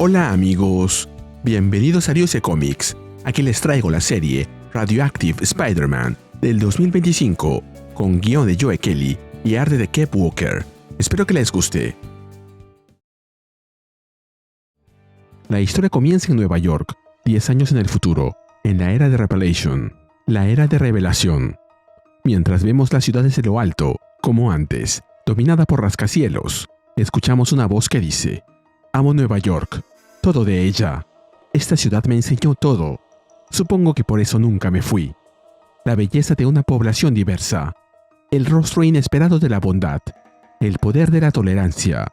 Hola amigos, bienvenidos a Diose Comics. Aquí les traigo la serie Radioactive Spider-Man del 2025 con guión de Joe Kelly y arte de Kev Walker. Espero que les guste. La historia comienza en Nueva York, 10 años en el futuro, en la era de Revelation, la era de revelación. Mientras vemos la ciudad desde lo alto, como antes, dominada por rascacielos, escuchamos una voz que dice: amo Nueva York, todo de ella. Esta ciudad me enseñó todo. Supongo que por eso nunca me fui. La belleza de una población diversa, el rostro inesperado de la bondad, el poder de la tolerancia.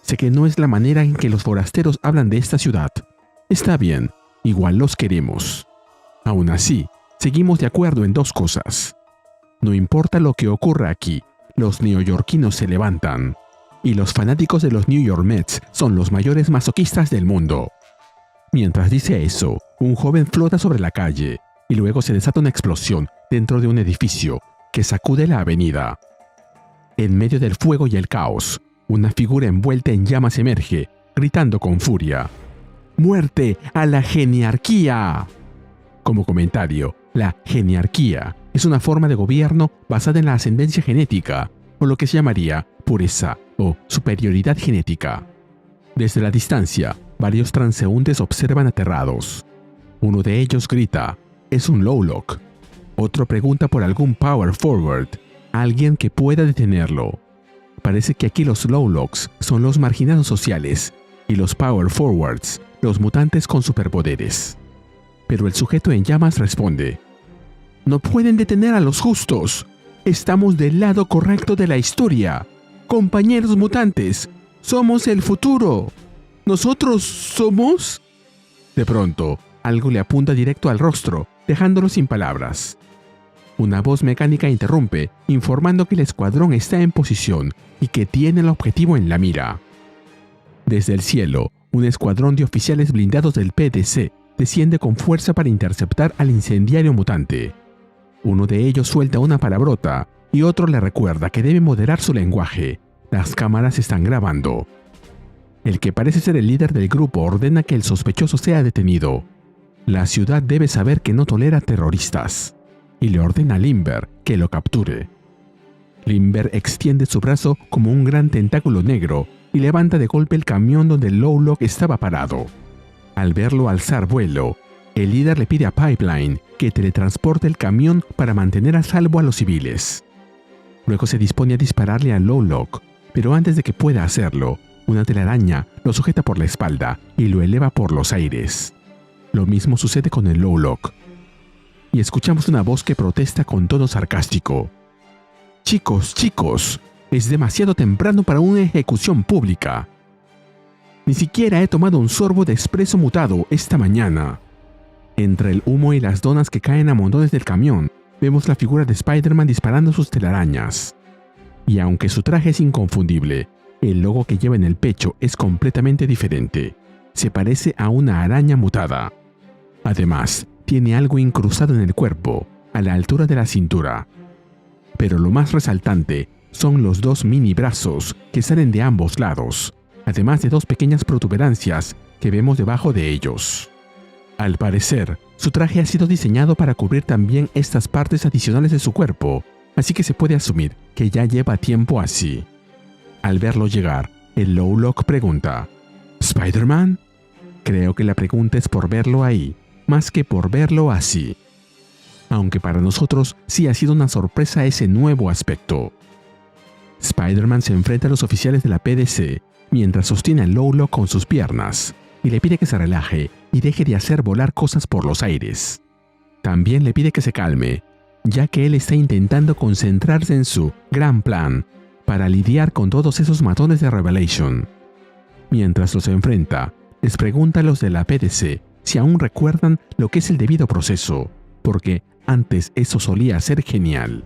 Sé que no es la manera en que los forasteros hablan de esta ciudad. Está bien, igual los queremos. Aún así, seguimos de acuerdo en dos cosas. No importa lo que ocurra aquí, los neoyorquinos se levantan. Y los fanáticos de los New York Mets son los mayores masoquistas del mundo. Mientras dice eso, un joven flota sobre la calle, y luego se desata una explosión dentro de un edificio que sacude la avenida. En medio del fuego y el caos, una figura envuelta en llamas emerge, gritando con furia: ¡muerte a la geniarquía! Como comentario, la geniarquía es una forma de gobierno basada en la ascendencia genética, o lo que se llamaría pureza o superioridad genética. Desde la distancia, varios transeúntes observan aterrados. Uno de ellos grita: es un Lowlock. Otro pregunta por algún Power Forward, alguien que pueda detenerlo. Parece que aquí los Lowlocks son los marginados sociales y los Power Forwards, los mutantes con superpoderes. Pero el sujeto en llamas responde: no pueden detener a los justos. Estamos del lado correcto de la historia. Compañeros mutantes, somos el futuro. ¿Nosotros somos? De pronto, algo le apunta directo al rostro, dejándolo sin palabras. Una voz mecánica interrumpe, informando que el escuadrón está en posición y que tiene el objetivo en la mira. Desde el cielo, un escuadrón de oficiales blindados del PDC desciende con fuerza para interceptar al incendiario mutante. Uno de ellos suelta una palabrota y otro le recuerda que debe moderar su lenguaje. Las cámaras están grabando. El que parece ser el líder del grupo ordena que el sospechoso sea detenido. La ciudad debe saber que no tolera terroristas, y le ordena a Limber que lo capture. Limber extiende su brazo como un gran tentáculo negro y levanta de golpe el camión donde el Lowlock estaba parado. Al verlo alzar vuelo, el líder le pide a Pipeline que teletransporte el camión para mantener a salvo a los civiles. Luego se dispone a dispararle al Lowlock, pero antes de que pueda hacerlo, una telaraña lo sujeta por la espalda y lo eleva por los aires. Lo mismo sucede con el Lowlock. Y escuchamos una voz que protesta con tono sarcástico: chicos, es demasiado temprano para una ejecución pública. Ni siquiera he tomado un sorbo de espresso mutado esta mañana. Entre el humo y las donas que caen a montones del camión, vemos la figura de Spider-Man disparando sus telarañas. Y aunque su traje es inconfundible, el logo que lleva en el pecho es completamente diferente. Se parece a una araña mutada. Además, tiene algo incrustado en el cuerpo, a la altura de la cintura. Pero lo más resaltante son los dos mini brazos que salen de ambos lados, además de dos pequeñas protuberancias que vemos debajo de ellos. Al parecer, su traje ha sido diseñado para cubrir también estas partes adicionales de su cuerpo, así que se puede asumir que ya lleva tiempo así. Al verlo llegar, el Lowlock pregunta: ¿Spider-Man? Creo que la pregunta es por verlo ahí, más que por verlo así. Aunque para nosotros sí ha sido una sorpresa ese nuevo aspecto. Spider-Man se enfrenta a los oficiales de la PDC mientras sostiene al Lowlock con sus piernas y le pide que se relaje y deje de hacer volar cosas por los aires. También le pide que se calme, ya que él está intentando concentrarse en su gran plan para lidiar con todos esos matones de Revelation. Mientras los enfrenta, les pregunta a los de la PDC si aún recuerdan lo que es el debido proceso, porque antes eso solía ser genial.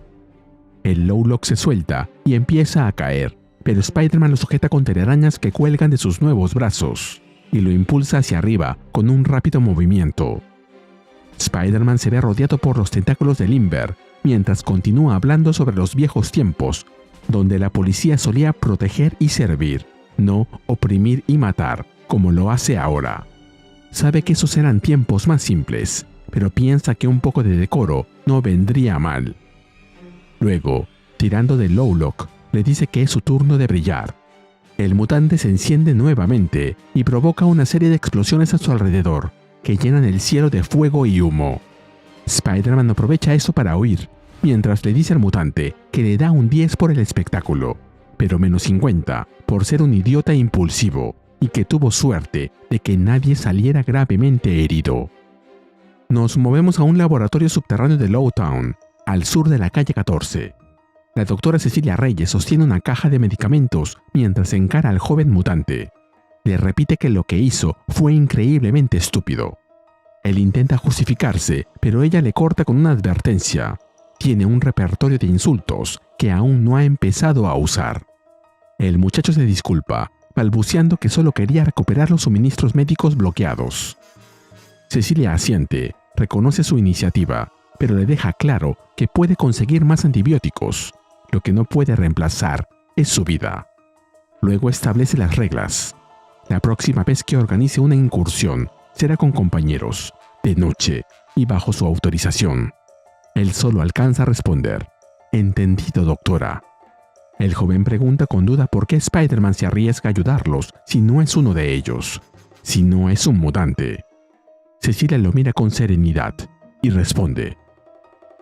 El Lowlock se suelta y empieza a caer, pero Spider-Man lo sujeta con telarañas que cuelgan de sus nuevos brazos y lo impulsa hacia arriba con un rápido movimiento. Spider-Man se ve rodeado por los tentáculos de Limber mientras continúa hablando sobre los viejos tiempos, donde la policía solía proteger y servir, no oprimir y matar, como lo hace ahora. Sabe que esos eran tiempos más simples, pero piensa que un poco de decoro no vendría mal. Luego, tirando del Lowlock, le dice que es su turno de brillar. El mutante se enciende nuevamente y provoca una serie de explosiones a su alrededor, que llenan el cielo de fuego y humo. Spider-Man aprovecha eso para huir, mientras le dice al mutante que le da un 10 por el espectáculo, pero menos 50 por ser un idiota impulsivo y que tuvo suerte de que nadie saliera gravemente herido. Nos movemos a un laboratorio subterráneo de Lowtown, al sur de la calle 14. La doctora Cecilia Reyes sostiene una caja de medicamentos mientras encara al joven mutante. Le repite que lo que hizo fue increíblemente estúpido. Él intenta justificarse, pero ella le corta con una advertencia. Tiene un repertorio de insultos que aún no ha empezado a usar. El muchacho se disculpa, balbuceando que solo quería recuperar los suministros médicos bloqueados. Cecilia asiente, reconoce su iniciativa, pero le deja claro que puede conseguir más antibióticos. Lo que no puede reemplazar es su vida. Luego establece las reglas. La próxima vez que organice una incursión será con compañeros, de noche y bajo su autorización. Él solo alcanza a responder: «Entendido, doctora». El joven pregunta con duda por qué Spider-Man se arriesga a ayudarlos si no es uno de ellos, si no es un mutante. Cecilia lo mira con serenidad y responde: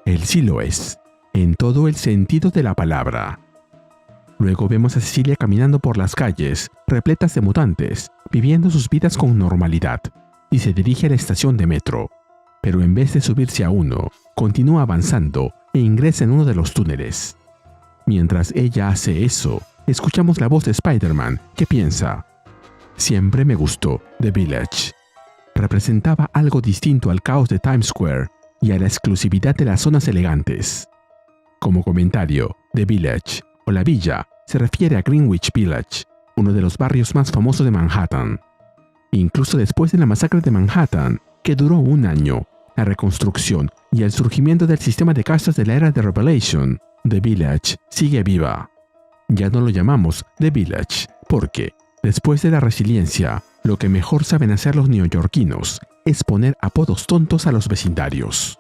«Él sí lo es, en todo el sentido de la palabra». Luego vemos a Cecilia caminando por las calles, repletas de mutantes, viviendo sus vidas con normalidad, y se dirige a la estación de metro. Pero en vez de subirse a uno, continúa avanzando e ingresa en uno de los túneles. Mientras ella hace eso, escuchamos la voz de Spider-Man, que piensa: «Siempre me gustó The Village». Representaba algo distinto al caos de Times Square y a la exclusividad de las zonas elegantes. Como comentario, The Village, o la villa, se refiere a Greenwich Village, uno de los barrios más famosos de Manhattan. Incluso después de la masacre de Manhattan, que duró un año, la reconstrucción y el surgimiento del sistema de castas de la era de Revelation, The Village sigue viva. Ya no lo llamamos The Village, porque, después de la resiliencia, lo que mejor saben hacer los neoyorquinos es poner apodos tontos a los vecindarios.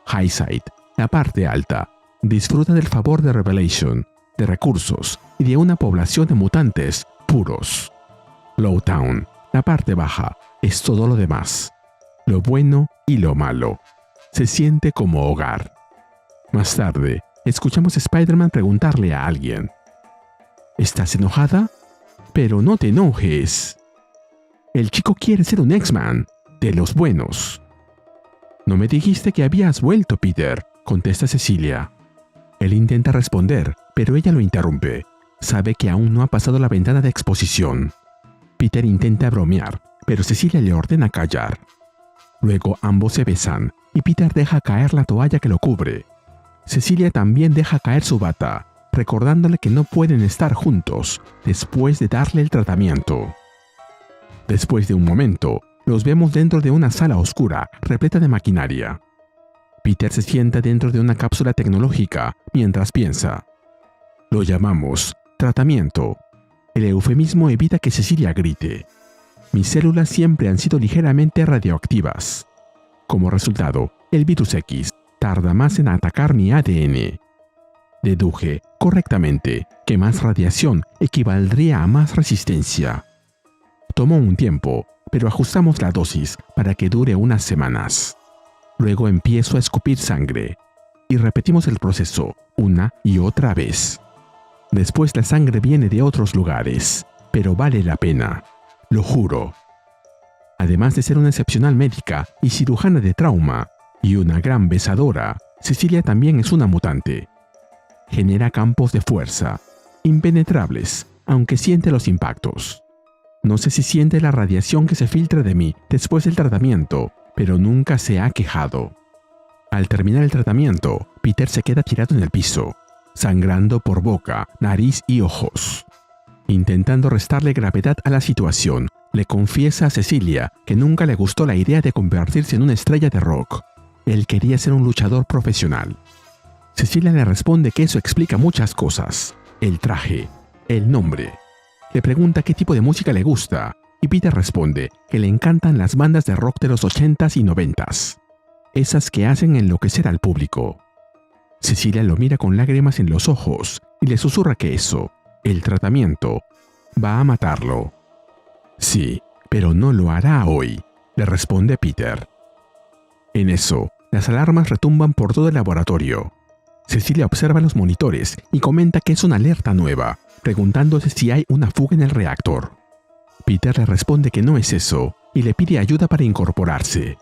Highside, la parte alta, disfruta del favor de Revelation, de recursos y de una población de mutantes puros. Lowtown, la parte baja, es todo lo demás, lo bueno y lo malo. Se siente como hogar. Más tarde, escuchamos a Spider-Man preguntarle a alguien: «¿Estás enojada? Pero no te enojes. El chico quiere ser un X-Man, de los buenos». «No me dijiste que habías vuelto, Peter», contesta Cecilia. Él intenta responder, pero ella lo interrumpe. Sabe que aún no ha pasado la ventana de exposición. Peter intenta bromear, pero Cecilia le ordena callar. Luego ambos se besan, y Peter deja caer la toalla que lo cubre. Cecilia también deja caer su bata, recordándole que no pueden estar juntos después de darle el tratamiento. Después de un momento, los vemos dentro de una sala oscura repleta de maquinaria. Peter se sienta dentro de una cápsula tecnológica mientras piensa. Lo llamamos tratamiento. El eufemismo evita que Cecilia grite. Mis células siempre han sido ligeramente radioactivas. Como resultado, el virus X tarda más en atacar mi ADN. Deduje correctamente que más radiación equivaldría a más resistencia. Tomó un tiempo, pero ajustamos la dosis para que dure unas semanas. Luego empiezo a escupir sangre y repetimos el proceso una y otra vez. Después la sangre viene de otros lugares, pero vale la pena, lo juro. Además de ser una excepcional médica y cirujana de trauma y una gran besadora, Cecilia también es una mutante. Genera campos de fuerza, impenetrables, aunque siente los impactos. No sé si siente la radiación que se filtra de mí después del tratamiento, pero nunca se ha quejado. Al terminar el tratamiento, Peter se queda tirado en el piso, sangrando por boca, nariz y ojos. Intentando restarle gravedad a la situación, le confiesa a Cecilia que nunca le gustó la idea de convertirse en una estrella de rock. Él quería ser un luchador profesional. Cecilia le responde que eso explica muchas cosas: el traje, el nombre. Le pregunta qué tipo de música le gusta y Peter responde que le encantan las bandas de rock de los 80s y 90s, esas que hacen enloquecer al público. Cecilia lo mira con lágrimas en los ojos y le susurra que eso, el tratamiento, va a matarlo. Sí, pero no lo hará hoy, le responde Peter. En eso, las alarmas retumban por todo el laboratorio. Cecilia observa los monitores y comenta que es una alerta nueva, preguntándose si hay una fuga en el reactor. Peter le responde que no es eso y le pide ayuda para incorporarse.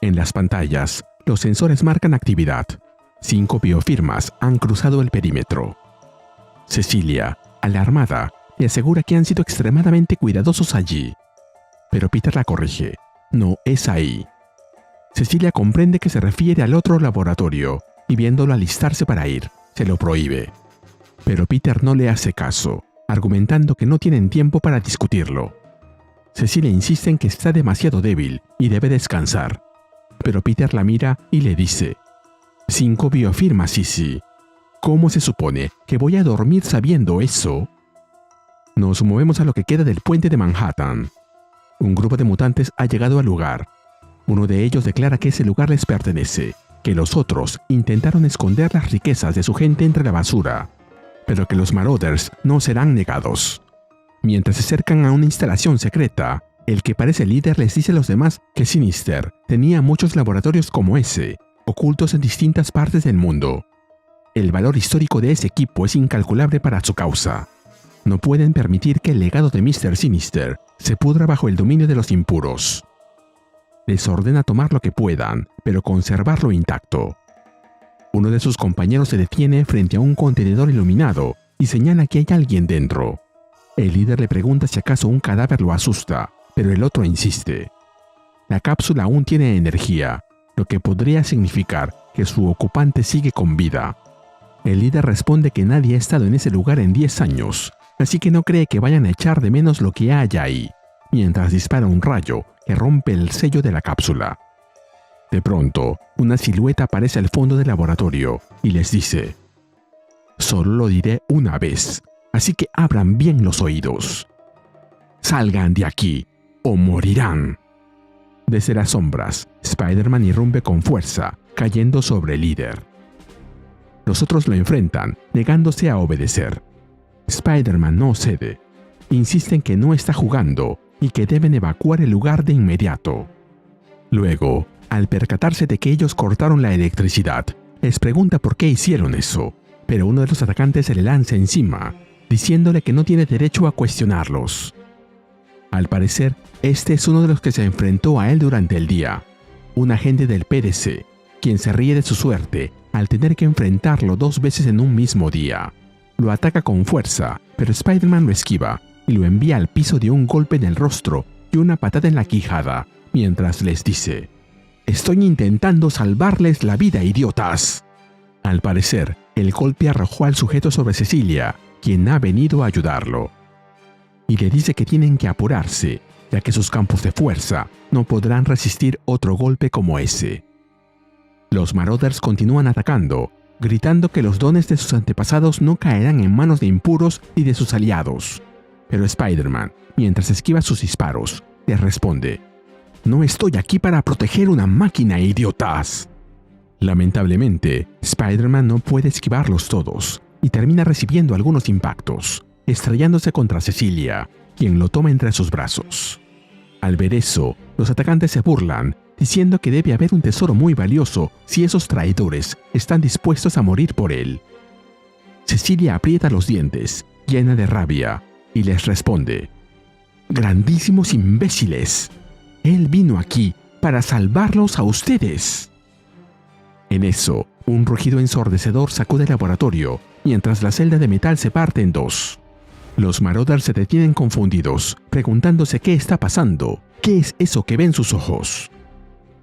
En las pantallas, los sensores marcan actividad. 5 biofirmas han cruzado el perímetro. Cecilia, alarmada, le asegura que han sido extremadamente cuidadosos allí. Pero Peter la corrige. No es ahí. Cecilia comprende que se refiere al otro laboratorio y viéndolo alistarse para ir, se lo prohíbe. Pero Peter no le hace caso, argumentando que no tienen tiempo para discutirlo. Cecilia insiste en que está demasiado débil y debe descansar. Pero Peter la mira y le dice: 5 biofirmas, sí. ¿Cómo se supone que voy a dormir sabiendo eso? Nos movemos a lo que queda del puente de Manhattan. Un grupo de mutantes ha llegado al lugar. Uno de ellos declara que ese lugar les pertenece, que los otros intentaron esconder las riquezas de su gente entre la basura, pero que los Marauders no serán negados. Mientras se acercan a una instalación secreta, el que parece líder les dice a los demás que Sinister tenía muchos laboratorios como ese, ocultos en distintas partes del mundo. El valor histórico de ese equipo es incalculable para su causa. No pueden permitir que el legado de Mr. Sinister se pudra bajo el dominio de los impuros. Les ordena tomar lo que puedan, pero conservarlo intacto. Uno de sus compañeros se detiene frente a un contenedor iluminado y señala que hay alguien dentro. El líder le pregunta si acaso un cadáver lo asusta, pero el otro insiste. La cápsula aún tiene energía, lo que podría significar que su ocupante sigue con vida. El líder responde que nadie ha estado en ese lugar en 10 años, así que no cree que vayan a echar de menos lo que haya ahí, mientras dispara un rayo que rompe el sello de la cápsula. De pronto, una silueta aparece al fondo del laboratorio y les dice: «Solo lo diré una vez, así que abran bien los oídos. Salgan de aquí o morirán». Desde las sombras, Spider-Man irrumpe con fuerza, cayendo sobre el líder. Los otros lo enfrentan, negándose a obedecer. Spider-Man no cede. Insisten que no está jugando y que deben evacuar el lugar de inmediato. Luego, al percatarse de que ellos cortaron la electricidad, les pregunta por qué hicieron eso, pero uno de los atacantes se le lanza encima, diciéndole que no tiene derecho a cuestionarlos. Al parecer, este es uno de los que se enfrentó a él durante el día, un agente del PDC, quien se ríe de su suerte al tener que enfrentarlo 2 veces en un mismo día. Lo ataca con fuerza, pero Spider-Man lo esquiva y lo envía al piso de un golpe en el rostro y una patada en la quijada, mientras les dice: «Estoy intentando salvarles la vida, idiotas». Al parecer, el golpe arrojó al sujeto sobre Cecilia, quien ha venido a ayudarlo. Y le dice que tienen que apurarse, ya que sus campos de fuerza no podrán resistir otro golpe como ese. Los Marauders continúan atacando, gritando que los dones de sus antepasados no caerán en manos de impuros y de sus aliados. Pero Spider-Man, mientras esquiva sus disparos, les responde: «No estoy aquí para proteger una máquina, idiotas». Lamentablemente, Spider-Man no puede esquivarlos todos y termina recibiendo algunos impactos, estrellándose contra Cecilia, quien lo toma entre sus brazos. Al ver eso, los atacantes se burlan, diciendo que debe haber un tesoro muy valioso si esos traidores están dispuestos a morir por él. Cecilia aprieta los dientes, llena de rabia, y les responde: «Grandísimos imbéciles. Él vino aquí para salvarlos a ustedes». En eso, un rugido ensordecedor sacude el laboratorio, mientras la celda de metal se parte en 2. Los Marauders se detienen confundidos, preguntándose qué está pasando, qué es eso que ven sus ojos.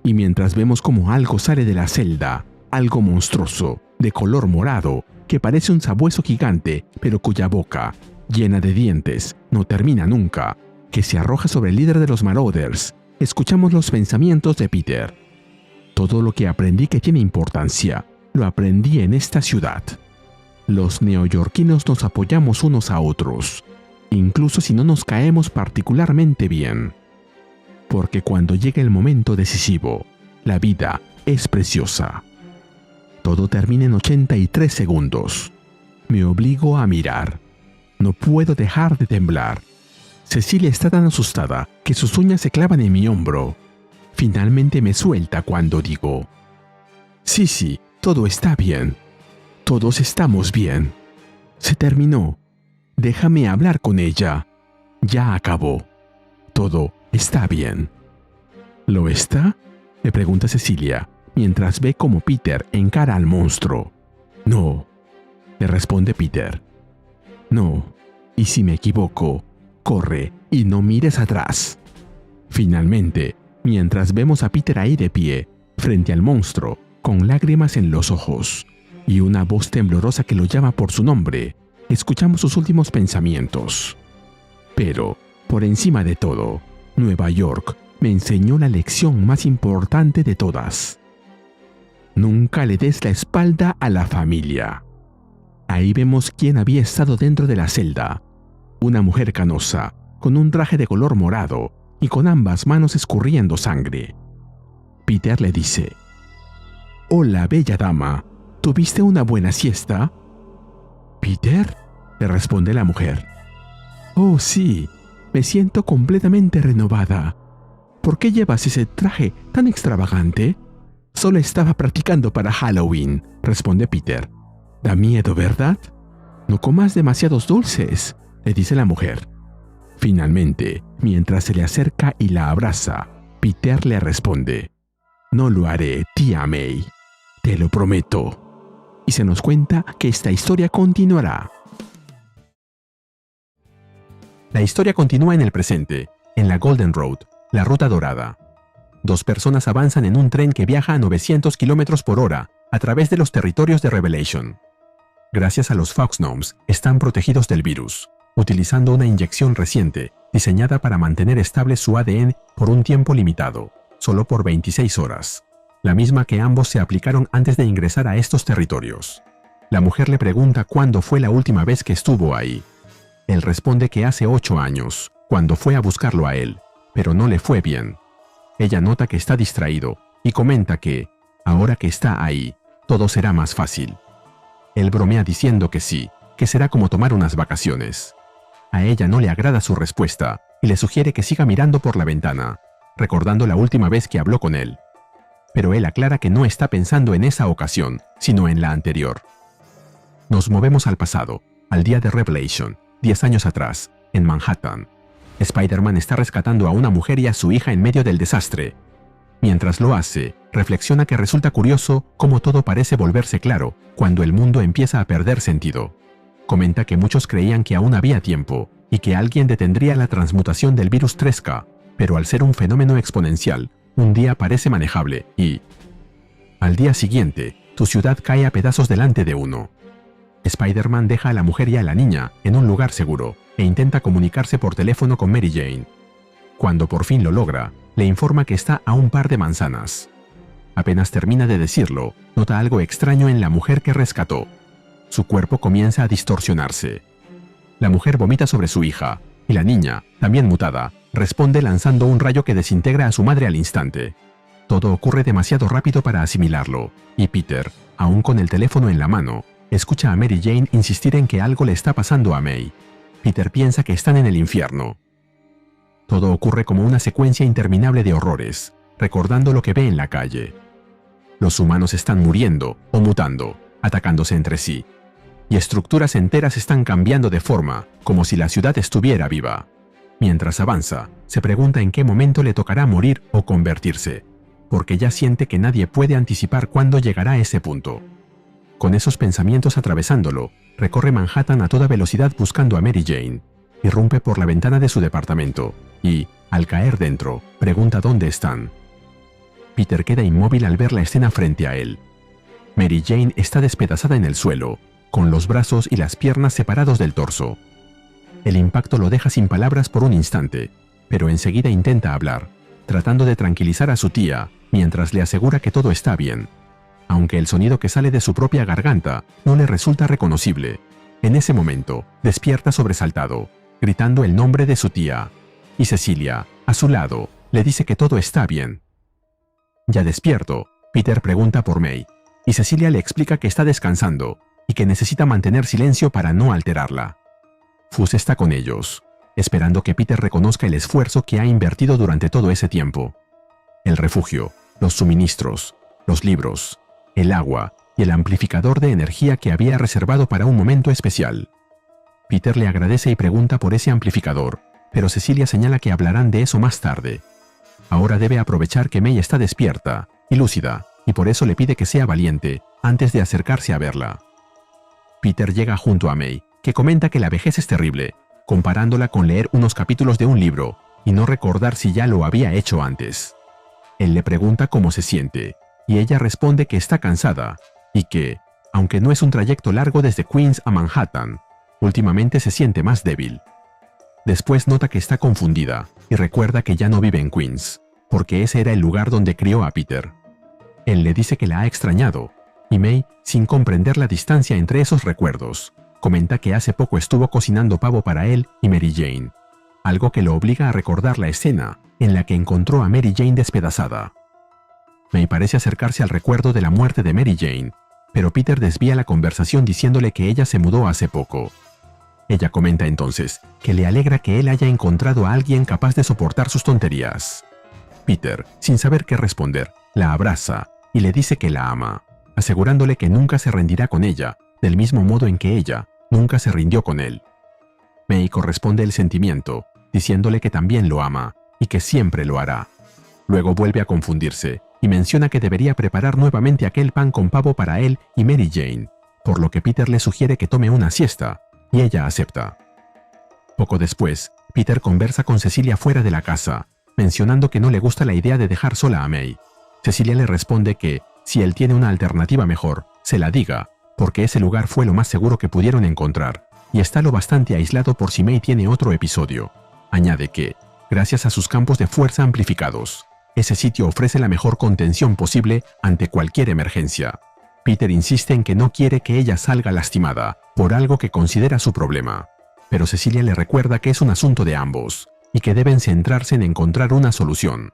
Y mientras vemos como algo sale de la celda, algo monstruoso, de color morado, que parece un sabueso gigante, pero cuya boca, llena de dientes, no termina nunca, que se arroja sobre el líder de los Marauders, escuchamos los pensamientos de Peter. Todo lo que aprendí que tiene importancia, lo aprendí en esta ciudad. Los neoyorquinos nos apoyamos unos a otros, incluso si no nos caemos particularmente bien. Porque cuando llega el momento decisivo, la vida es preciosa. Todo termina en 83 segundos. Me obligo a mirar. No puedo dejar de temblar. Cecilia está tan asustada que sus uñas se clavan en mi hombro. Finalmente me suelta cuando digo: sí, todo está bien. Todos estamos bien. Se terminó. Déjame hablar con ella. Ya acabó. Todo está bien. ¿Lo está?, le pregunta Cecilia, mientras ve cómo Peter encara al monstruo. No, le responde Peter. No, y si me equivoco, corre y no mires atrás. Finalmente, mientras vemos a Peter ahí de pie, frente al monstruo, con lágrimas en los ojos, y una voz temblorosa que lo llama por su nombre, escuchamos sus últimos pensamientos. Pero, por encima de todo, Nueva York me enseñó la lección más importante de todas. Nunca le des la espalda a la familia. Ahí vemos quién había estado dentro de la celda. Una mujer canosa, con un traje de color morado y con ambas manos escurriendo sangre. Peter le dice: «Hola, bella dama, ¿tuviste una buena siesta?» «¿Peter?», le responde la mujer. «Oh, sí, me siento completamente renovada. ¿Por qué llevas ese traje tan extravagante?» «Solo estaba practicando para Halloween», responde Peter. «Da miedo, ¿verdad?» «No comas demasiados dulces», le dice la mujer. Finalmente, mientras se le acerca y la abraza, Peter le responde: «No lo haré, tía May. Te lo prometo». Y se nos cuenta que esta historia continuará. La historia continúa en el presente, en la Golden Road, la Ruta Dorada. Dos personas avanzan en un tren que viaja a 900 km por hora a través de los territorios de Revelation. Gracias a los Foxgnomes, están protegidos del virus, utilizando una inyección reciente diseñada para mantener estable su ADN por un tiempo limitado, solo por 26 horas, la misma que ambos se aplicaron antes de ingresar a estos territorios. La mujer le pregunta cuándo fue la última vez que estuvo ahí. Él responde que hace 8 años, cuando fue a buscarlo a él, pero no le fue bien. Ella nota que está distraído y comenta que, ahora que está ahí, todo será más fácil. Él bromea diciendo que sí, que será como tomar unas vacaciones. A ella no le agrada su respuesta y le sugiere que siga mirando por la ventana, recordando la última vez que habló con él. Pero él aclara que no está pensando en esa ocasión, sino en la anterior. Nos movemos al pasado, al día de Revelation, 10 años atrás, en Manhattan. Spider-Man está rescatando a una mujer y a su hija en medio del desastre. Mientras lo hace, reflexiona que resulta curioso cómo todo parece volverse claro cuando el mundo empieza a perder sentido. Comenta que muchos creían que aún había tiempo y que alguien detendría la transmutación del virus 3K, pero al ser un fenómeno exponencial, un día parece manejable y... Al día siguiente, tu ciudad cae a pedazos delante de uno. Spider-Man deja a la mujer y a la niña en un lugar seguro e intenta comunicarse por teléfono con Mary Jane. Cuando por fin lo logra, le informa que está a un par de manzanas. Apenas termina de decirlo, nota algo extraño en la mujer que rescató. Su cuerpo comienza a distorsionarse. La mujer vomita sobre su hija, y la niña, también mutada, responde lanzando un rayo que desintegra a su madre al instante. Todo ocurre demasiado rápido para asimilarlo, y Peter, aún con el teléfono en la mano, escucha a Mary Jane insistir en que algo le está pasando a May. Peter piensa que están en el infierno. Todo ocurre como una secuencia interminable de horrores, recordando lo que ve en la calle. Los humanos están muriendo o mutando, atacándose entre sí, y estructuras enteras están cambiando de forma, como si la ciudad estuviera viva. Mientras avanza, se pregunta en qué momento le tocará morir o convertirse, porque ya siente que nadie puede anticipar cuándo llegará a ese punto. Con esos pensamientos atravesándolo, recorre Manhattan a toda velocidad buscando a Mary Jane. Irrumpe por la ventana de su departamento y, al caer dentro, pregunta dónde están. Peter queda inmóvil al ver la escena frente a él. Mary Jane está despedazada en el suelo, con los brazos y las piernas separados del torso. El impacto lo deja sin palabras por un instante, pero enseguida intenta hablar, tratando de tranquilizar a su tía, mientras le asegura que todo está bien. Aunque el sonido que sale de su propia garganta no le resulta reconocible. En ese momento, despierta sobresaltado. gritando el nombre de su tía, y Cecilia, a su lado, le dice que todo está bien. Ya despierto, Peter pregunta por May, y Cecilia le explica que está descansando y que necesita mantener silencio para no alterarla. Fuzz está con ellos, esperando que Peter reconozca el esfuerzo que ha invertido durante todo ese tiempo. El refugio, los suministros, los libros, el agua y el amplificador de energía que había reservado para un momento especial. Peter le agradece y pregunta por ese amplificador, pero Cecilia señala que hablarán de eso más tarde. Ahora debe aprovechar que May está despierta y lúcida, y por eso le pide que sea valiente antes de acercarse a verla. Peter llega junto a May, que comenta que la vejez es terrible, comparándola con leer unos capítulos de un libro y no recordar si ya lo había hecho antes. Él le pregunta cómo se siente, y ella responde que está cansada, y que, aunque no es un trayecto largo desde Queens a Manhattan, últimamente se siente más débil. Después nota que está confundida, y recuerda que ya no vive en Queens, porque ese era el lugar donde crió a Peter. Él le dice que la ha extrañado, y May, sin comprender la distancia entre esos recuerdos, comenta que hace poco estuvo cocinando pavo para él y Mary Jane, algo que lo obliga a recordar la escena en la que encontró a Mary Jane despedazada. May parece acercarse al recuerdo de la muerte de Mary Jane, pero Peter desvía la conversación diciéndole que ella se mudó hace poco. Ella comenta entonces que le alegra que él haya encontrado a alguien capaz de soportar sus tonterías. Peter, sin saber qué responder, la abraza y le dice que la ama, asegurándole que nunca se rendirá con ella, del mismo modo en que ella nunca se rindió con él. May corresponde el sentimiento, diciéndole que también lo ama y que siempre lo hará. Luego vuelve a confundirse y menciona que debería preparar nuevamente aquel pan con pavo para él y Mary Jane, por lo que Peter le sugiere que tome una siesta, y ella acepta. Poco después, Peter conversa con Cecilia fuera de la casa, mencionando que no le gusta la idea de dejar sola a May. Cecilia le responde que, si él tiene una alternativa mejor, se la diga, porque ese lugar fue lo más seguro que pudieron encontrar, y está lo bastante aislado por si May tiene otro episodio. Añade que, gracias a sus campos de fuerza amplificados, ese sitio ofrece la mejor contención posible ante cualquier emergencia. Peter insiste en que no quiere que ella salga lastimada por algo que considera su problema, pero Cecilia le recuerda que es un asunto de ambos y que deben centrarse en encontrar una solución.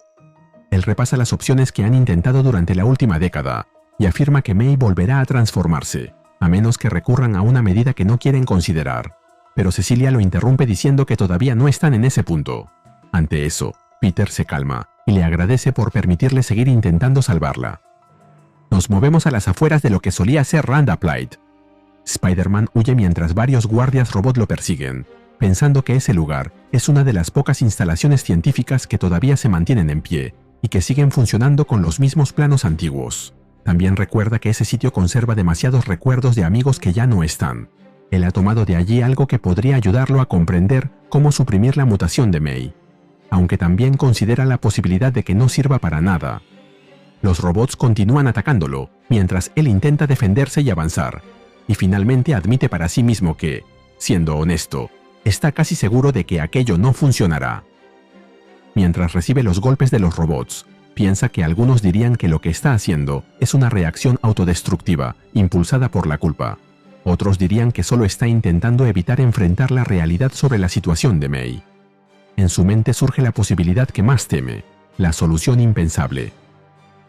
Él repasa las opciones que han intentado durante la última década y afirma que May volverá a transformarse, a menos que recurran a una medida que no quieren considerar, pero Cecilia lo interrumpe diciendo que todavía no están en ese punto. Ante eso, Peter se calma y le agradece por permitirle seguir intentando salvarla. Nos movemos a las afueras de lo que solía ser Rand Applied. Spider-Man huye mientras varios guardias robot lo persiguen, pensando que ese lugar es una de las pocas instalaciones científicas que todavía se mantienen en pie y que siguen funcionando con los mismos planos antiguos. También recuerda que ese sitio conserva demasiados recuerdos de amigos que ya no están. Él ha tomado de allí algo que podría ayudarlo a comprender cómo suprimir la mutación de May, aunque también considera la posibilidad de que no sirva para nada. Los robots continúan atacándolo, mientras él intenta defenderse y avanzar, y finalmente admite para sí mismo que, siendo honesto, está casi seguro de que aquello no funcionará. Mientras recibe los golpes de los robots, piensa que algunos dirían que lo que está haciendo es una reacción autodestructiva, impulsada por la culpa. Otros dirían que solo está intentando evitar enfrentar la realidad sobre la situación de May. En su mente surge la posibilidad que más teme, la solución impensable.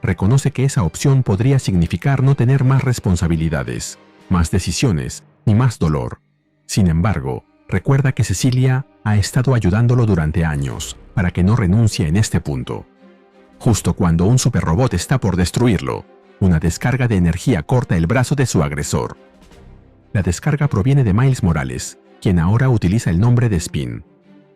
Reconoce que esa opción podría significar no tener más responsabilidades, más decisiones y más dolor. Sin embargo, recuerda que Cecilia ha estado ayudándolo durante años para que no renuncie en este punto. Justo cuando un superrobot está por destruirlo, una descarga de energía corta el brazo de su agresor. La descarga proviene de Miles Morales, quien ahora utiliza el nombre de Spin.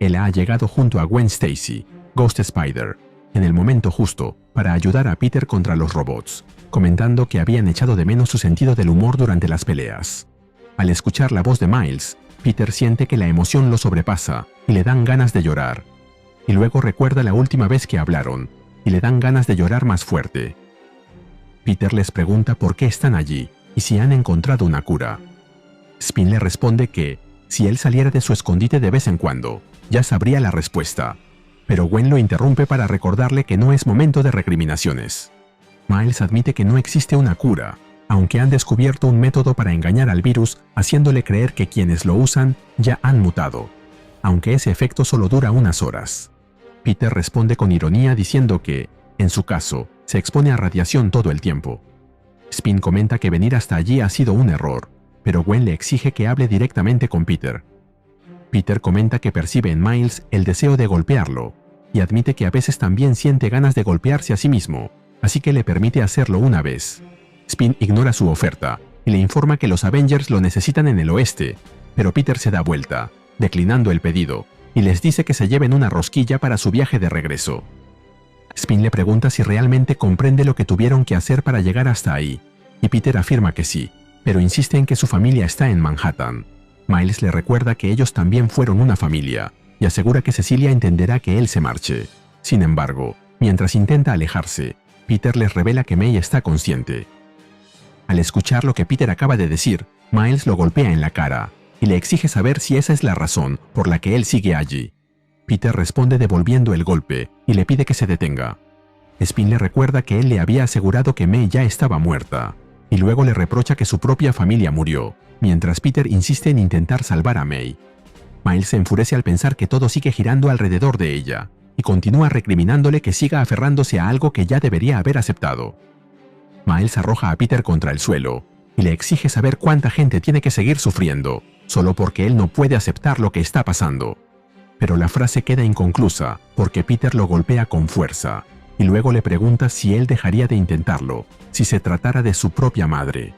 Él ha llegado junto a Gwen Stacy, Ghost Spider, en el momento justo para ayudar a Peter contra los robots, comentando que habían echado de menos su sentido del humor durante las peleas. Al escuchar la voz de Miles, Peter siente que la emoción lo sobrepasa y le dan ganas de llorar. Y luego recuerda la última vez que hablaron, y le dan ganas de llorar más fuerte. Peter les pregunta por qué están allí y si han encontrado una cura. Spin le responde que, si él saliera de su escondite de vez en cuando, ya sabría la respuesta. Pero Gwen lo interrumpe para recordarle que no es momento de recriminaciones. Miles admite que no existe una cura, aunque han descubierto un método para engañar al virus, haciéndole creer que quienes lo usan ya han mutado. aunque ese efecto solo dura unas horas. Peter responde con ironía diciendo que, en su caso, se expone a radiación todo el tiempo. Spin comenta que venir hasta allí ha sido un error, pero Gwen le exige que hable directamente con Peter. Peter comenta que percibe en Miles el deseo de golpearlo, y admite que a veces también siente ganas de golpearse a sí mismo, así que le permite hacerlo una vez. Spin ignora su oferta y le informa que los Avengers lo necesitan en el oeste, pero Peter se da vuelta, declinando el pedido, y les dice que se lleven una rosquilla para su viaje de regreso. Spin le pregunta si realmente comprende lo que tuvieron que hacer para llegar hasta ahí, y Peter afirma que sí, pero insiste en que su familia está en Manhattan. Miles le recuerda que ellos también fueron una familia, y asegura que Cecilia entenderá que él se marche. Sin embargo, mientras intenta alejarse, Peter les revela que May está consciente. Al escuchar lo que Peter acaba de decir, Miles lo golpea en la cara, y le exige saber si esa es la razón por la que él sigue allí. Peter responde devolviendo el golpe y le pide que se detenga. Spin le recuerda que él le había asegurado que May ya estaba muerta, y luego le reprocha que su propia familia murió, mientras Peter insiste en intentar salvar a May. Miles se enfurece al pensar que todo sigue girando alrededor de ella, y continúa recriminándole que siga aferrándose a algo que ya debería haber aceptado. Miles arroja a Peter contra el suelo, y le exige saber cuánta gente tiene que seguir sufriendo, solo porque él no puede aceptar lo que está pasando. Pero la frase queda inconclusa porque Peter lo golpea con fuerza, y luego le pregunta si él dejaría de intentarlo, si se tratara de su propia madre.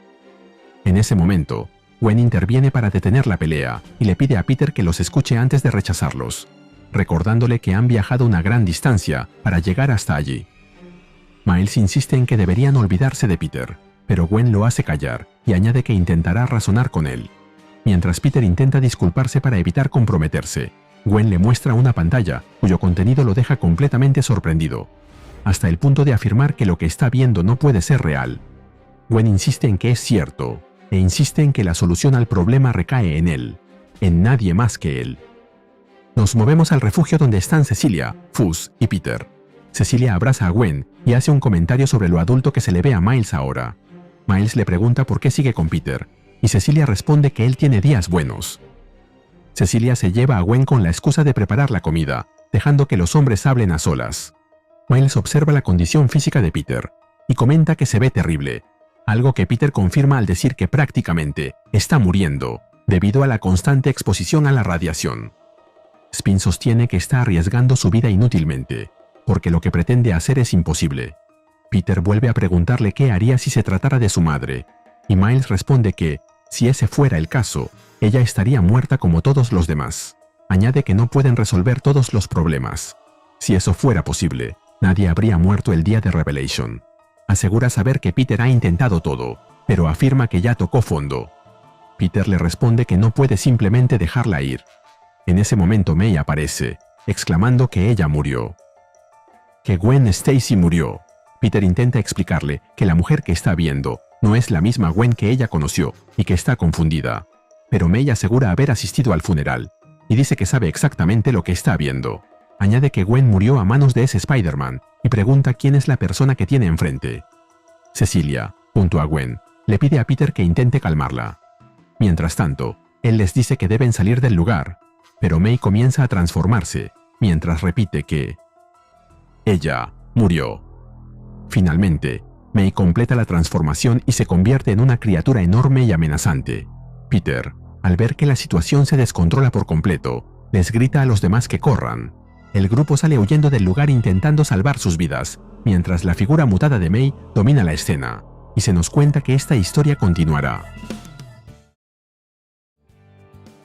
En ese momento, Gwen interviene para detener la pelea y le pide a Peter que los escuche antes de rechazarlos, recordándole que han viajado una gran distancia para llegar hasta allí. Miles insiste en que deberían olvidarse de Peter, pero Gwen lo hace callar y añade que intentará razonar con él. Mientras Peter intenta disculparse para evitar comprometerse, Gwen le muestra una pantalla cuyo contenido lo deja completamente sorprendido, hasta el punto de afirmar que lo que está viendo no puede ser real. Gwen insiste en que es cierto, e insiste en que la solución al problema recae en él, en nadie más que él. Nos movemos al refugio donde están Cecilia, Fuzz y Peter. Cecilia abraza a Gwen y hace un comentario sobre lo adulto que se le ve a Miles ahora. Miles le pregunta por qué sigue con Peter, y Cecilia responde que él tiene días buenos. Cecilia se lleva a Gwen con la excusa de preparar la comida, dejando que los hombres hablen a solas. Miles observa la condición física de Peter y comenta que se ve terrible, algo que Peter confirma al decir que prácticamente está muriendo debido a la constante exposición a la radiación. Spin sostiene que está arriesgando su vida inútilmente, porque lo que pretende hacer es imposible. Peter vuelve a preguntarle qué haría si se tratara de su madre, y Miles responde que, si ese fuera el caso, ella estaría muerta como todos los demás. Añade que no pueden resolver todos los problemas. Si eso fuera posible, nadie habría muerto el día de Revelation. Asegura saber que Peter ha intentado todo, pero afirma que ya tocó fondo. Peter le responde que no puede simplemente dejarla ir. En ese momento May aparece, exclamando que ella murió. Que Gwen Stacy murió. Peter intenta explicarle que la mujer que está viendo no es la misma Gwen que ella conoció y que está confundida. Pero May asegura haber asistido al funeral y dice que sabe exactamente lo que está viendo. Añade que Gwen murió a manos de ese Spider-Man y pregunta quién es la persona que tiene enfrente. Cecilia, junto a Gwen, le pide a Peter que intente calmarla. Mientras tanto, él les dice que deben salir del lugar, pero May comienza a transformarse, mientras repite que ella murió. Finalmente, May completa la transformación y se convierte en una criatura enorme y amenazante. Peter, al ver que la situación se descontrola por completo, les grita a los demás que corran. El grupo sale huyendo del lugar intentando salvar sus vidas, mientras la figura mutada de May domina la escena, y se nos cuenta que esta historia continuará.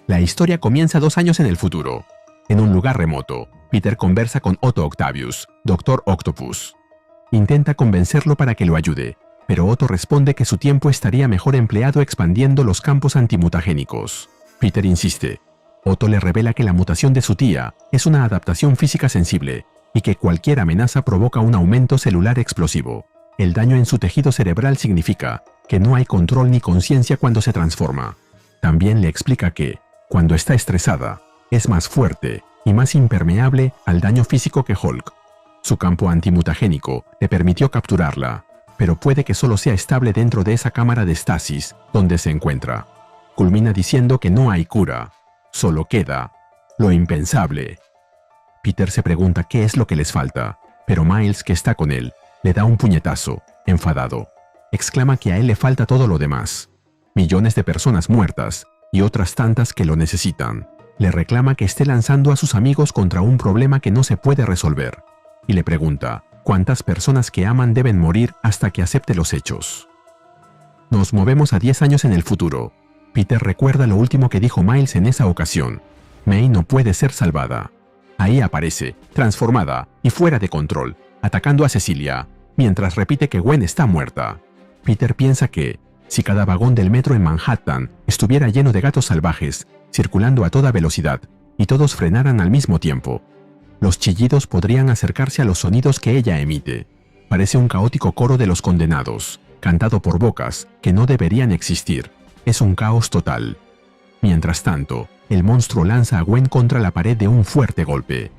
La historia comienza 2 años en el futuro. En un lugar remoto, Peter conversa con Otto Octavius, Doctor Octopus. Intenta convencerlo para que lo ayude, pero Otto responde que su tiempo estaría mejor empleado expandiendo los campos antimutagénicos. Peter insiste. Otto le revela que la mutación de su tía es una adaptación física sensible y que cualquier amenaza provoca un aumento celular explosivo. El daño en su tejido cerebral significa que no hay control ni conciencia cuando se transforma. También le explica que, cuando está estresada, es más fuerte y más impermeable al daño físico que Hulk. Su campo antimutagénico le permitió capturarla, pero puede que solo sea estable dentro de esa cámara de estasis donde se encuentra. Culmina diciendo que no hay cura, solo queda lo impensable. Peter se pregunta qué es lo que les falta, pero Miles, que está con él, le da un puñetazo, enfadado. Exclama que a él le falta todo lo demás. Millones de personas muertas y otras tantas que lo necesitan. Le reclama que esté lanzando a sus amigos contra un problema que no se puede resolver. Y le pregunta cuántas personas que aman deben morir hasta que acepte los hechos. Nos movemos a 10 años en el futuro. Peter recuerda lo último que dijo Miles en esa ocasión. May no puede ser salvada. Ahí aparece, transformada y fuera de control, atacando a Cecilia, mientras repite que Gwen está muerta. Peter piensa que, si cada vagón del metro en Manhattan estuviera lleno de gatos salvajes, circulando a toda velocidad, y todos frenaran al mismo tiempo, los chillidos podrían acercarse a los sonidos que ella emite. Parece un caótico coro de los condenados, cantado por bocas que no deberían existir. Es un caos total. Mientras tanto, el monstruo lanza a Gwen contra la pared de un fuerte golpe.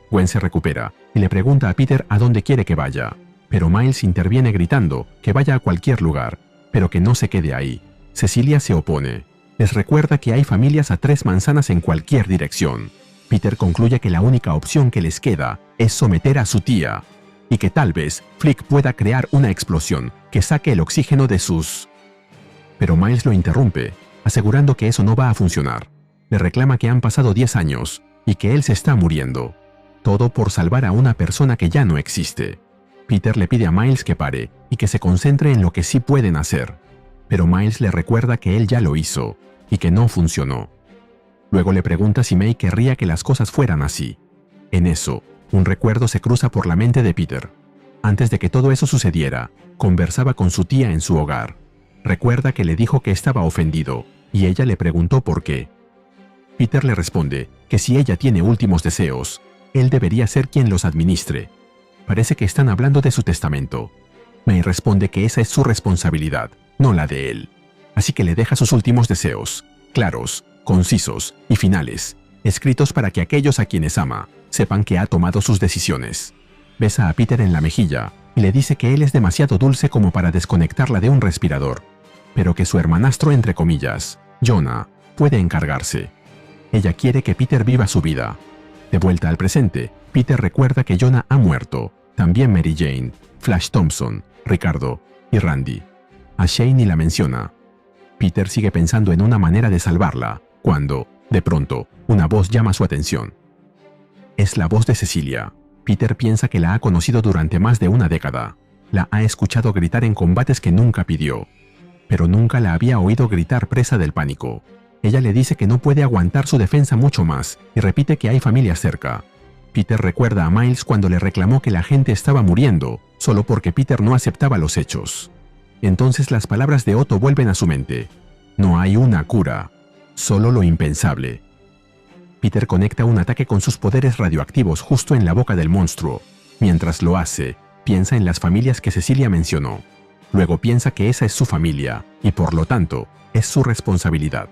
Gwen se recupera y le pregunta a Peter a dónde quiere que vaya, pero Miles interviene gritando que vaya a cualquier lugar, pero que no se quede ahí. Cecilia se opone. Les recuerda que hay familias a 3 manzanas en cualquier dirección. Peter concluye que la única opción que les queda es someter a su tía, y que tal vez Flick pueda crear una explosión que saque el oxígeno de sus... Pero Miles lo interrumpe, asegurando que eso no va a funcionar. Le reclama que han pasado 10 años y que él se está muriendo. Todo por salvar a una persona que ya no existe. Peter le pide a Miles que pare y que se concentre en lo que sí pueden hacer. Pero Miles le recuerda que él ya lo hizo y que no funcionó. Luego le pregunta si May querría que las cosas fueran así. En eso, un recuerdo se cruza por la mente de Peter. Antes de que todo eso sucediera, conversaba con su tía en su hogar. Recuerda que le dijo que estaba ofendido y ella le preguntó por qué. Peter le responde que si ella tiene últimos deseos, él debería ser quien los administre. Parece que están hablando de su testamento. May responde que esa es su responsabilidad, no la de él. Así que le deja sus últimos deseos, claros, concisos y finales, escritos para que aquellos a quienes ama sepan que ha tomado sus decisiones. Besa a Peter en la mejilla y le dice que él es demasiado dulce como para desconectarla de un respirador, pero que su hermanastro, entre comillas, Jonah, puede encargarse. Ella quiere que Peter viva su vida. De vuelta al presente, Peter recuerda que Jonah ha muerto, también Mary Jane, Flash Thompson, Ricardo y Randy. A Shane ni la menciona. Peter sigue pensando en una manera de salvarla, cuando, de pronto, una voz llama su atención. Es la voz de Cecilia. Peter piensa que la ha conocido durante más de una década. La ha escuchado gritar en combates que nunca pidió, pero nunca la había oído gritar presa del pánico. Ella le dice que no puede aguantar su defensa mucho más y repite que hay familia cerca. Peter recuerda a Miles cuando le reclamó que la gente estaba muriendo, solo porque Peter no aceptaba los hechos. Entonces las palabras de Otto vuelven a su mente. No hay una cura, solo lo impensable. Peter conecta un ataque con sus poderes radioactivos justo en la boca del monstruo. Mientras lo hace, piensa en las familias que Cecilia mencionó. Luego piensa que esa es su familia, y por lo tanto, es su responsabilidad.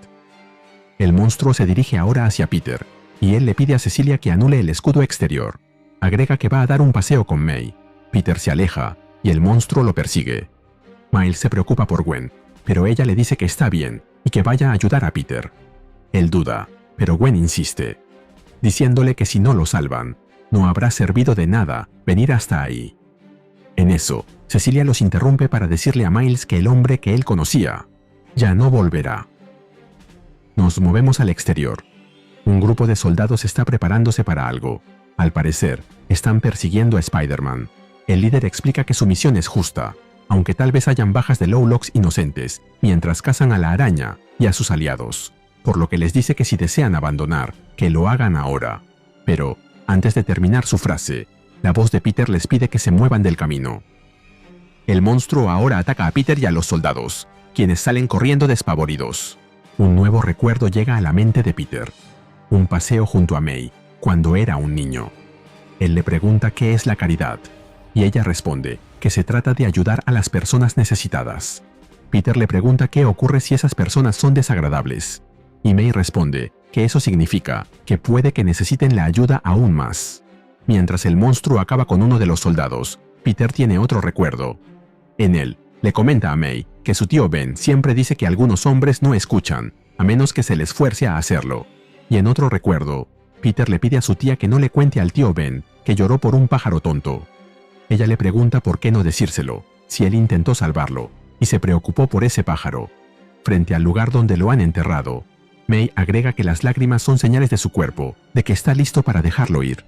El monstruo se dirige ahora hacia Peter, y él le pide a Cecilia que anule el escudo exterior. Agrega que va a dar un paseo con May. Peter se aleja, y el monstruo lo persigue. Miles se preocupa por Gwen, pero ella le dice que está bien y que vaya a ayudar a Peter. Él duda, pero Gwen insiste, diciéndole que si no lo salvan, no habrá servido de nada venir hasta ahí. En eso, Cecilia los interrumpe para decirle a Miles que el hombre que él conocía ya no volverá. Nos movemos al exterior. Un grupo de soldados está preparándose para algo. Al parecer, están persiguiendo a Spider-Man. El líder explica que su misión es justa, aunque tal vez hayan bajas de Lowlocks inocentes, mientras cazan a la araña y a sus aliados, por lo que les dice que si desean abandonar, que lo hagan ahora. Pero, antes de terminar su frase, la voz de Peter les pide que se muevan del camino. El monstruo ahora ataca a Peter y a los soldados, quienes salen corriendo despavoridos. Un nuevo recuerdo llega a la mente de Peter. Un paseo junto a May, cuando era un niño. Él le pregunta qué es la caridad, y ella responde que se trata de ayudar a las personas necesitadas. Peter le pregunta qué ocurre si esas personas son desagradables, y May responde que eso significa que puede que necesiten la ayuda aún más. Mientras el monstruo acaba con uno de los soldados, Peter tiene otro recuerdo. En él, le comenta a May que su tío Ben siempre dice que algunos hombres no escuchan, a menos que se les fuerce a hacerlo. Y en otro recuerdo, Peter le pide a su tía que no le cuente al tío Ben que lloró por un pájaro tonto. Ella le pregunta por qué no decírselo, si él intentó salvarlo, y se preocupó por ese pájaro. Frente al lugar donde lo han enterrado, May agrega que las lágrimas son señales de su cuerpo, de que está listo para dejarlo ir.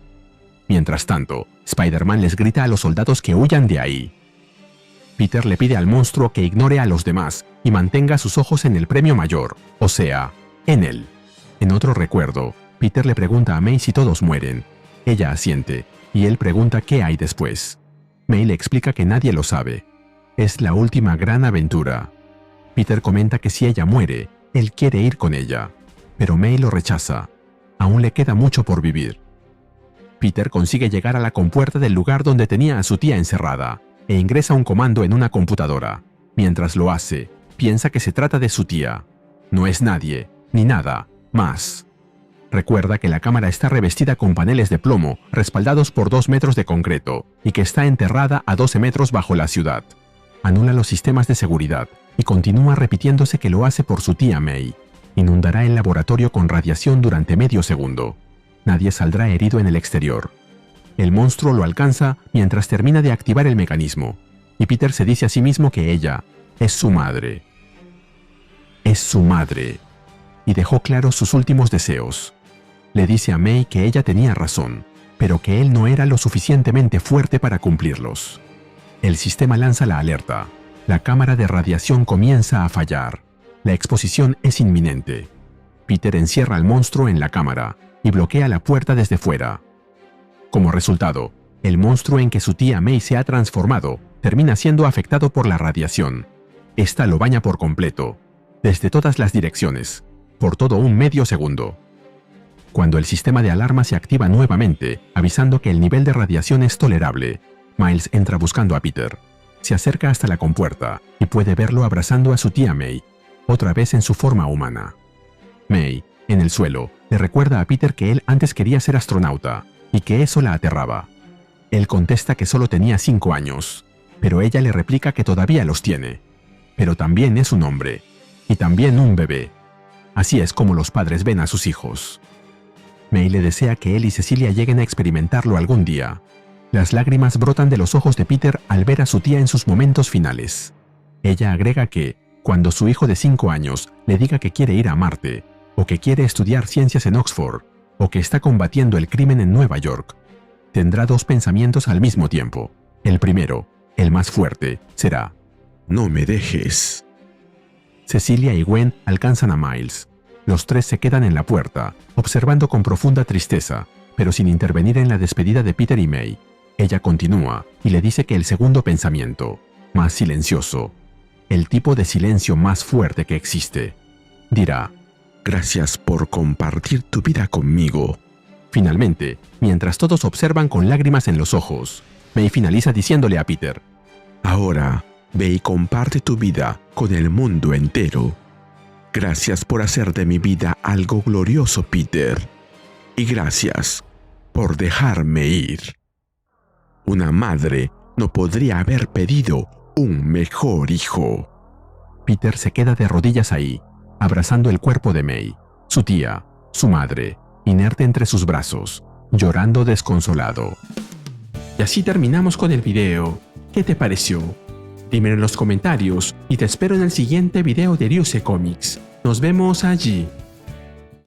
Mientras tanto, Spider-Man les grita a los soldados que huyan de ahí. Peter le pide al monstruo que ignore a los demás y mantenga sus ojos en el premio mayor, o sea, en él. En otro recuerdo, Peter le pregunta a May si todos mueren. Ella asiente, y él pregunta qué hay después. May le explica que nadie lo sabe. Es la última gran aventura. Peter comenta que si ella muere, él quiere ir con ella, pero May lo rechaza. Aún le queda mucho por vivir. Peter consigue llegar a la compuerta del lugar donde tenía a su tía encerrada, e ingresa un comando en una computadora. Mientras lo hace, piensa que se trata de su tía. No es nadie, ni nada, más. Recuerda que la cámara está revestida con paneles de plomo respaldados por 2 metros de concreto y que está enterrada a 12 metros bajo la ciudad. Anula los sistemas de seguridad y continúa repitiéndose que lo hace por su tía May. Inundará el laboratorio con radiación durante medio segundo. Nadie saldrá herido en el exterior. El monstruo lo alcanza mientras termina de activar el mecanismo, y Peter se dice a sí mismo que ella es su madre. Es su madre. Y dejó claros sus últimos deseos. Le dice a May que ella tenía razón, pero que él no era lo suficientemente fuerte para cumplirlos. El sistema lanza la alerta. La cámara de radiación comienza a fallar. La exposición es inminente. Peter encierra al monstruo en la cámara y bloquea la puerta desde fuera. Como resultado, el monstruo en que su tía May se ha transformado termina siendo afectado por la radiación. Esta lo baña por completo, desde todas las direcciones, por todo un medio segundo. Cuando el sistema de alarma se activa nuevamente, avisando que el nivel de radiación es tolerable, Miles entra buscando a Peter. Se acerca hasta la compuerta y puede verlo abrazando a su tía May, otra vez en su forma humana. May, en el suelo, le recuerda a Peter que él antes quería ser astronauta y que eso la aterraba. Él contesta que solo tenía 5 años, pero ella le replica que todavía los tiene. Pero también es un hombre, y también un bebé. Así es como los padres ven a sus hijos. May le desea que él y Cecilia lleguen a experimentarlo algún día. Las lágrimas brotan de los ojos de Peter al ver a su tía en sus momentos finales. Ella agrega que, cuando su hijo de 5 años le diga que quiere ir a Marte, o que quiere estudiar ciencias en Oxford, o que está combatiendo el crimen en Nueva York, tendrá 2 pensamientos al mismo tiempo. El primero, el más fuerte, será: No me dejes. Cecilia y Gwen alcanzan a Miles. Los 3 se quedan en la puerta, observando con profunda tristeza, pero sin intervenir en la despedida de Peter y May. Ella continúa y le dice que el segundo pensamiento, más silencioso, el tipo de silencio más fuerte que existe, dirá: Gracias por compartir tu vida conmigo. Finalmente, mientras todos observan con lágrimas en los ojos, May finaliza diciéndole a Peter: Ahora, ve y comparte tu vida con el mundo entero. Gracias por hacer de mi vida algo glorioso, Peter. Y gracias por dejarme ir. Una madre no podría haber pedido un mejor hijo. Peter se queda de rodillas ahí, abrazando el cuerpo de May, su tía, su madre, inerte entre sus brazos, llorando desconsolado. Y así terminamos con el video. ¿Qué te pareció? Dímelo en los comentarios y te espero en el siguiente video de Ryusei Comics. Nos vemos allí.